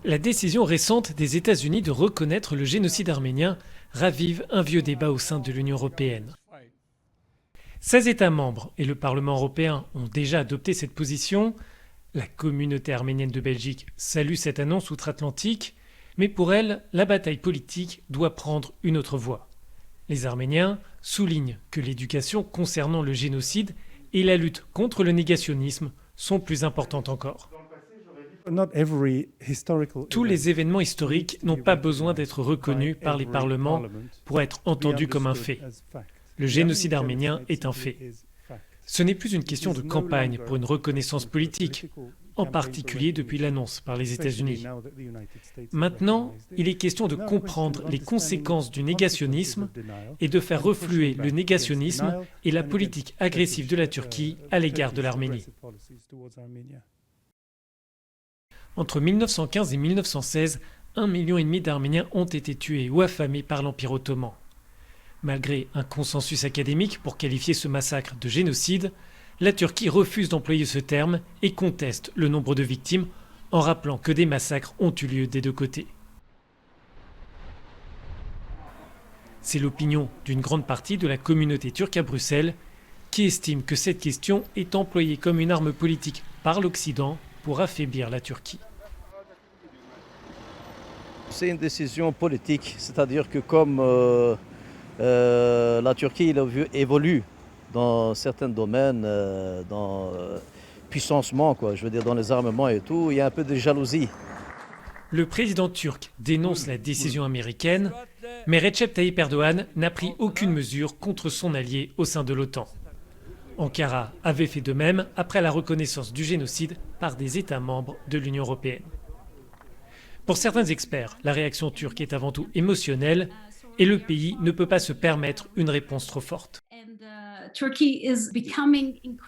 La décision récente des États-Unis de reconnaître le génocide arménien ravive un vieux débat au sein de l'Union européenne. 16 États membres et le Parlement européen ont déjà adopté cette position. La communauté arménienne de Belgique salue cette annonce outre-Atlantique, mais pour elle, la bataille politique doit prendre une autre voie. Les Arméniens soulignent que l'éducation concernant le génocide et la lutte contre le négationnisme sont plus importantes encore. Tous les événements historiques n'ont pas besoin d'être reconnus par les parlements pour être entendus comme un fait. Le génocide arménien est un fait. Ce n'est plus une question de campagne pour une reconnaissance politique, en particulier depuis l'annonce par les États-Unis. Maintenant, il est question de comprendre les conséquences du négationnisme et de faire refluer le négationnisme et la politique agressive de la Turquie à l'égard de l'Arménie. Entre 1915 et 1916, 1,5 million d'Arméniens ont été tués ou affamés par l'Empire ottoman. Malgré un consensus académique pour qualifier ce massacre de génocide, la Turquie refuse d'employer ce terme et conteste le nombre de victimes en rappelant que des massacres ont eu lieu des deux côtés. C'est l'opinion d'une grande partie de la communauté turque à Bruxelles qui estime que cette question est employée comme une arme politique par l'Occident pour affaiblir la Turquie. C'est une décision politique, c'est-à-dire que comme la Turquie évolue dans certains domaines, dans puissancement, je veux dire dans les armements et tout, il y a un peu de jalousie. Le président turc dénonce la décision américaine, mais Recep Tayyip Erdogan n'a pris aucune mesure contre son allié au sein de l'OTAN. Ankara avait fait de même après la reconnaissance du génocide par des États membres de l'Union européenne. Pour certains experts, la réaction turque est avant tout émotionnelle et le pays ne peut pas se permettre une réponse trop forte.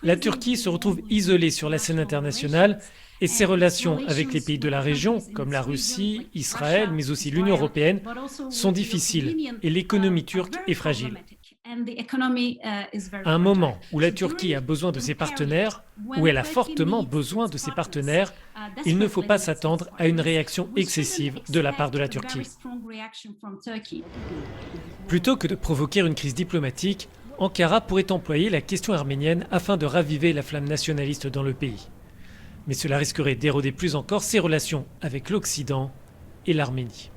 La Turquie se retrouve isolée sur la scène internationale et ses relations avec les pays de la région, comme la Russie, Israël, mais aussi l'Union européenne, sont difficiles et l'économie turque est fragile. À un moment où la Turquie a besoin de ses partenaires, où elle a fortement besoin de ses partenaires, il ne faut pas s'attendre à une réaction excessive de la part de la Turquie. Plutôt que de provoquer une crise diplomatique, Ankara pourrait employer la question arménienne afin de raviver la flamme nationaliste dans le pays. Mais cela risquerait d'éroder plus encore ses relations avec l'Occident et l'Arménie.